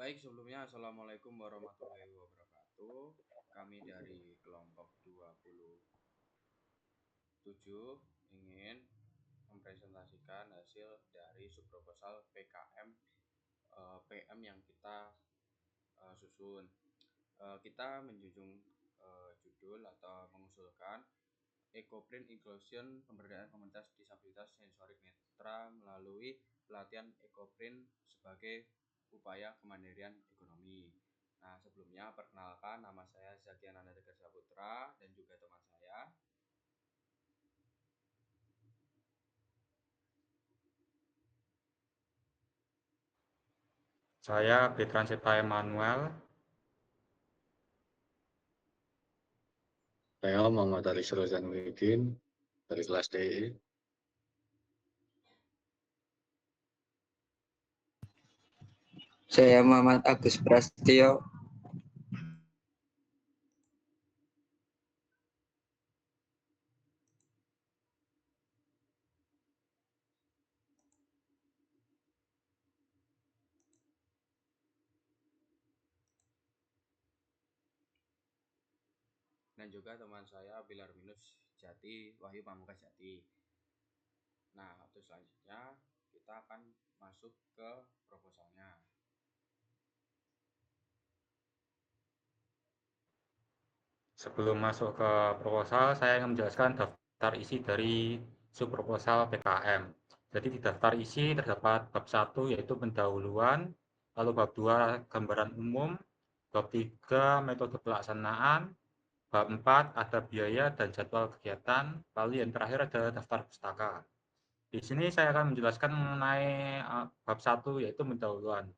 Baik, sebelumnya Assalamualaikum warahmatullahi wabarakatuh. Kami dari kelompok 27 ingin mempresentasikan hasil dari subproposal PKM PM yang kita susun. Kita menjunjung judul atau mengusulkan Ecoprint Inclusion Pemberdayaan Komunitas Disabilitas Sensorik Netra melalui pelatihan Ecoprint sebagai upaya kemandirian ekonomi. Nah, sebelumnya perkenalkan, nama saya Zakian Ananda Tegar Saputra dan juga teman saya. Saya Betran Septa Emanuel. Saya Muhammad Ali Zainuddin dari kelas DE. Saya Muhammad Agus Prastio. Dan juga teman saya Bilar Minus Jati, Wahyu Pamungkas Jati. Nah, untuk selanjutnya kita akan masuk ke proposalnya. Sebelum masuk ke proposal, saya ingin menjelaskan daftar isi dari subproposal PKM. Jadi di daftar isi terdapat bab 1 yaitu pendahuluan, lalu bab 2 gambaran umum, bab 3 metode pelaksanaan, bab 4 ada biaya dan jadwal kegiatan, lalu yang terakhir ada daftar pustaka. Di sini saya akan menjelaskan mengenai bab 1 yaitu pendahuluan.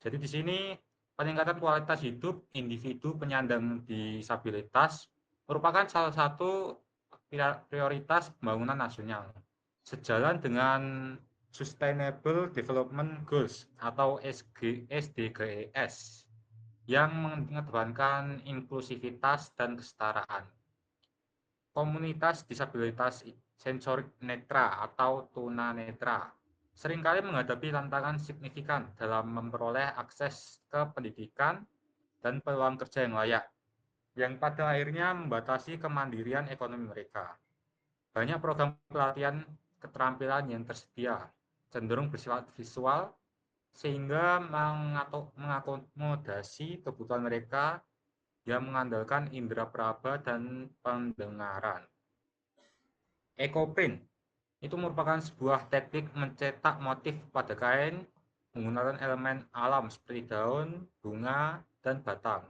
Jadi di sini peningkatan kualitas hidup individu penyandang disabilitas merupakan salah satu prioritas pembangunan nasional. Sejalan dengan Sustainable Development Goals atau SDGs yang mengedepankan inklusivitas dan kesetaraan. Komunitas disabilitas sensorik netra atau tunanetra seringkali menghadapi tantangan signifikan dalam memperoleh akses ke pendidikan dan peluang kerja yang layak, yang pada akhirnya membatasi kemandirian ekonomi mereka. Banyak program pelatihan keterampilan yang tersedia cenderung bersifat visual, sehingga mengakomodasi kebutuhan mereka yang mengandalkan indera peraba dan pendengaran. Ecoprint itu merupakan sebuah teknik mencetak motif pada kain menggunakan elemen alam seperti daun, bunga, dan batang.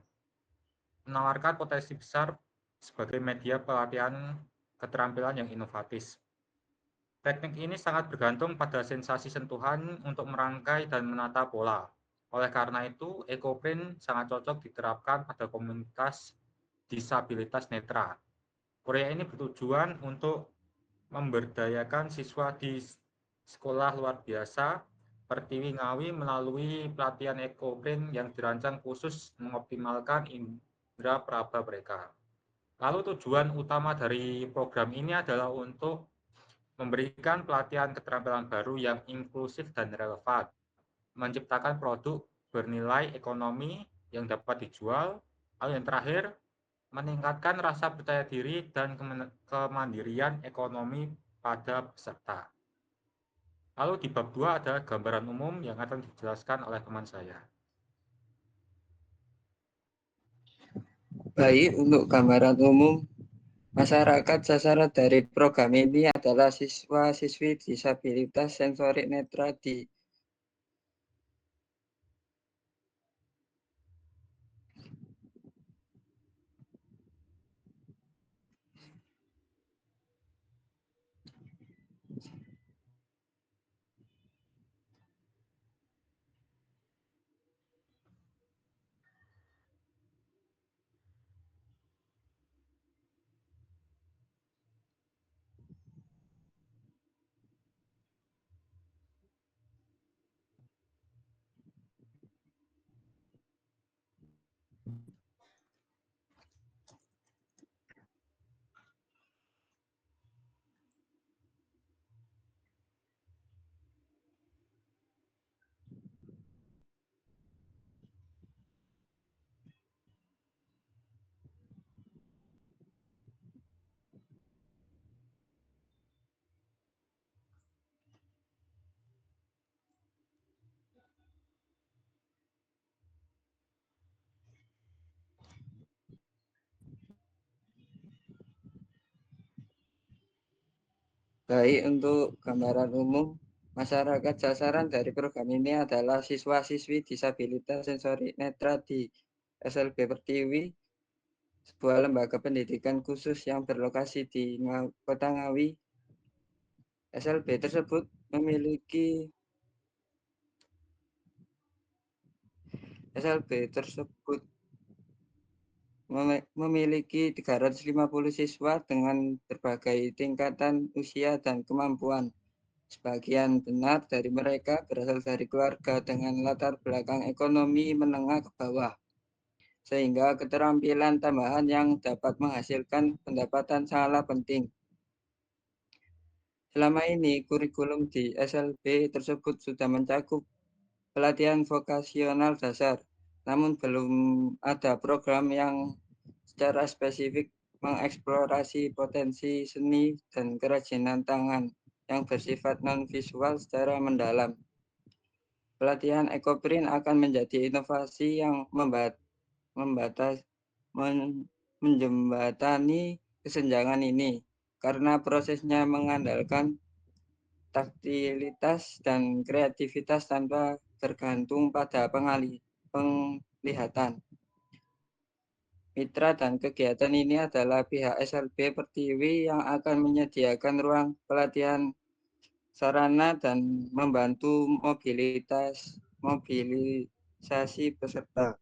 Menawarkan potensi besar sebagai media pelatihan keterampilan yang inovatif. Teknik ini sangat bergantung pada sensasi sentuhan untuk merangkai dan menata pola. Oleh karena itu, Ecoprint sangat cocok diterapkan pada komunitas disabilitas netra. Proyek ini bertujuan untuk memberdayakan siswa di sekolah luar biasa Pertiwi Ngawi melalui pelatihan Ecoprint yang dirancang khusus mengoptimalkan indera peraba mereka. Lalu tujuan utama dari program ini adalah untuk memberikan pelatihan keterampilan baru yang inklusif dan relevan, menciptakan produk bernilai ekonomi yang dapat dijual, lalu yang terakhir meningkatkan rasa percaya diri dan kemandirian ekonomi pada peserta. Lalu di bab 2 ada gambaran umum yang akan dijelaskan oleh teman saya. Baik, untuk gambaran umum, masyarakat sasaran dari program ini adalah siswa-siswi disabilitas sensorik netra di Baik, untuk gambaran umum, masyarakat sasaran dari program ini adalah siswa-siswi disabilitas sensorik netra di SLB Pertiwi, sebuah lembaga pendidikan khusus yang berlokasi di Kota Ngawi. SLB tersebut memiliki 350 siswa dengan berbagai tingkatan usia dan kemampuan. Sebagian benar dari mereka berasal dari keluarga dengan latar belakang ekonomi menengah ke bawah, sehingga keterampilan tambahan yang dapat menghasilkan pendapatan sangatlah penting. Selama ini, kurikulum di SLB tersebut sudah mencakup pelatihan vokasional dasar, namun belum ada program yang secara spesifik mengeksplorasi potensi seni dan kerajinan tangan yang bersifat non-visual secara mendalam. Pelatihan Ekoprint akan menjadi inovasi yang menjembatani kesenjangan ini, karena prosesnya mengandalkan taktilitas dan kreativitas tanpa tergantung pada penglihatan. Mitra dan kegiatan ini adalah pihak SLB Pertiwi yang akan menyediakan ruang pelatihan, sarana, dan membantu mobilisasi peserta.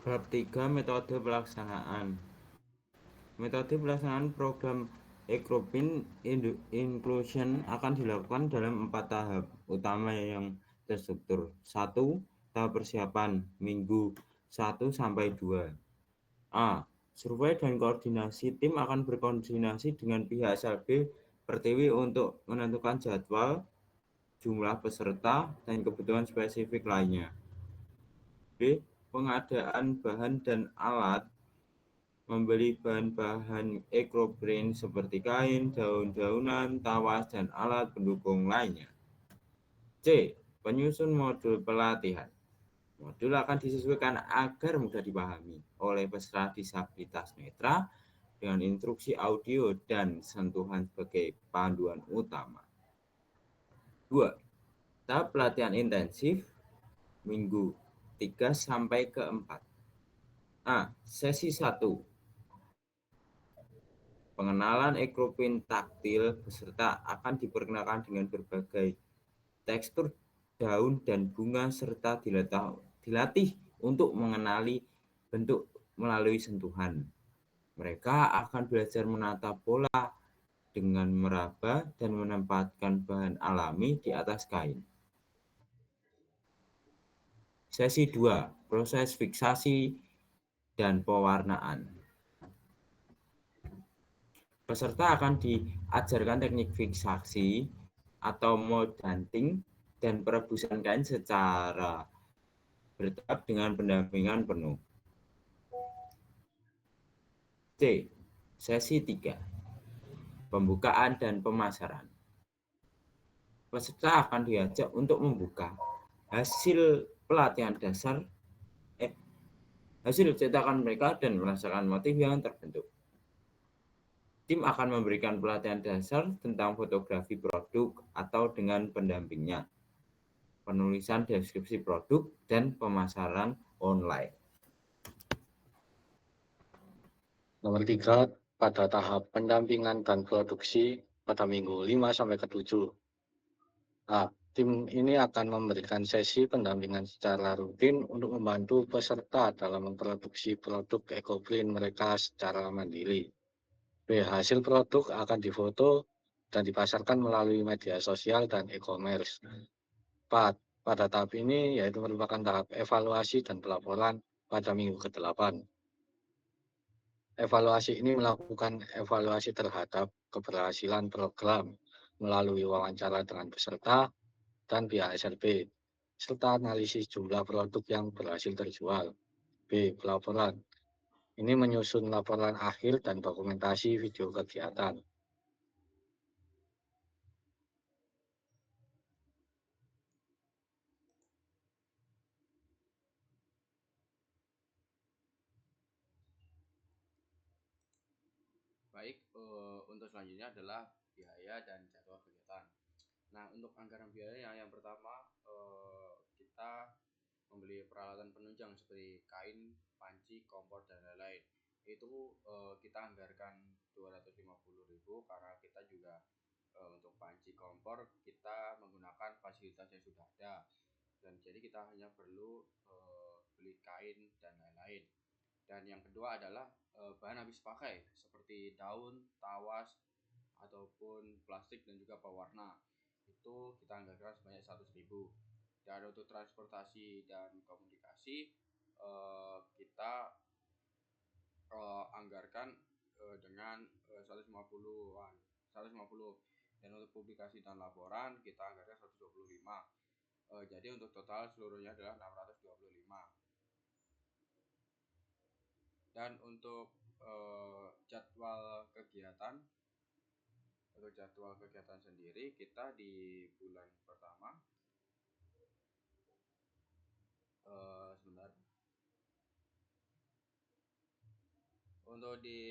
Bab 3 Metode pelaksanaan. Metode pelaksanaan program Ekoprint Inclusion akan dilakukan dalam 4 tahap utama yang terstruktur. 1. Tahap persiapan, minggu 1 sampai 2. A. Survei dan koordinasi. Tim akan berkoordinasi dengan pihak SLB Pertiwi untuk menentukan jadwal, jumlah peserta, dan kebutuhan spesifik lainnya. B. Pengadaan bahan dan alat, membeli bahan-bahan Ekoprint seperti kain, daun-daunan, tawas, dan alat pendukung lainnya. C. Penyusun modul pelatihan. Modul akan disesuaikan agar mudah dipahami oleh peserta disabilitas netra dengan instruksi audio dan sentuhan sebagai panduan utama. 2. Tahap pelatihan intensif, minggu 3 sampai ke 4. A. Sesi 1. Pengenalan Ekoprint taktil. Peserta akan diperkenalkan dengan berbagai tekstur daun dan bunga serta dilatih untuk mengenali bentuk melalui sentuhan. Mereka akan belajar menata pola dengan meraba dan menempatkan bahan alami di atas kain. Sesi 2, proses fiksasi dan pewarnaan. Peserta akan diajarkan teknik fiksasi atau moldanting dan perebusan kain secara bertahap dengan pendampingan penuh. C. Sesi 3, pembukaan dan pemasaran. Peserta akan diajak untuk membuka hasil pelatihan dasar, hasil cetakan mereka dan merasakan motif yang terbentuk. Tim akan memberikan pelatihan dasar tentang fotografi produk atau dengan pendampingnya, penulisan deskripsi produk, dan pemasaran online. Nomor 3, pada tahap pendampingan dan produksi pada minggu 5 sampai ke 7. Nah, tim ini akan memberikan sesi pendampingan secara rutin untuk membantu peserta dalam memproduksi produk EcoPrint mereka secara mandiri. B. Hasil produk akan difoto dan dipasarkan melalui media sosial dan e-commerce. 4. Pada tahap ini yaitu merupakan tahap evaluasi dan pelaporan pada minggu ke-8. Evaluasi ini melakukan evaluasi terhadap keberhasilan program melalui wawancara dengan peserta dan pihak SLB, serta analisis jumlah produk yang berhasil terjual. B. Pelaporan. Ini menyusun laporan akhir dan dokumentasi video kegiatan. Baik, untuk selanjutnya adalah biaya dan jadwal kegiatan. Nah, untuk anggaran biaya yang pertama, kita membeli peralatan penunjang seperti kain, panci, kompor, dan lain-lain. Itu kita anggarkan 250.000 karena kita juga untuk panci kompor kita menggunakan fasilitas yang sudah ada, dan jadi kita hanya perlu beli kain dan lain-lain. Dan yang kedua adalah bahan habis pakai seperti daun, tawas, ataupun plastik dan juga pewarna. Itu kita anggarkan sebanyak 100.000. Dan untuk transportasi dan komunikasi kita anggarkan dengan 150-an, 150. Dan untuk publikasi dan laporan kita anggarkan 125. Jadi untuk total seluruhnya adalah 625. Dan untuk jadwal kegiatan sendiri kita di bulan pertama sebentar. Untuk di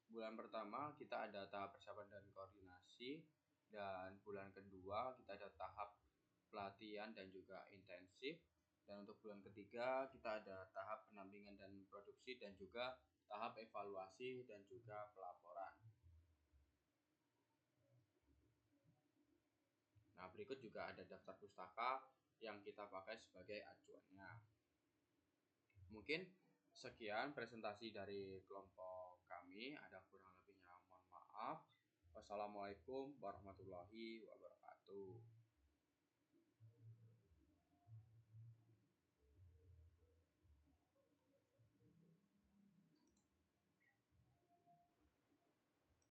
bulan pertama kita ada tahap persiapan dan koordinasi, dan bulan kedua kita ada tahap pelatihan dan juga intensif, dan untuk bulan ketiga kita ada tahap pendampingan dan produksi dan juga tahap evaluasi dan juga pelaporan. Nah, berikut juga ada daftar pustaka yang kita pakai sebagai acuannya. Mungkin sekian presentasi dari kelompok kami, ada kurang lebihnya mohon maaf. Wassalamualaikum warahmatullahi wabarakatuh.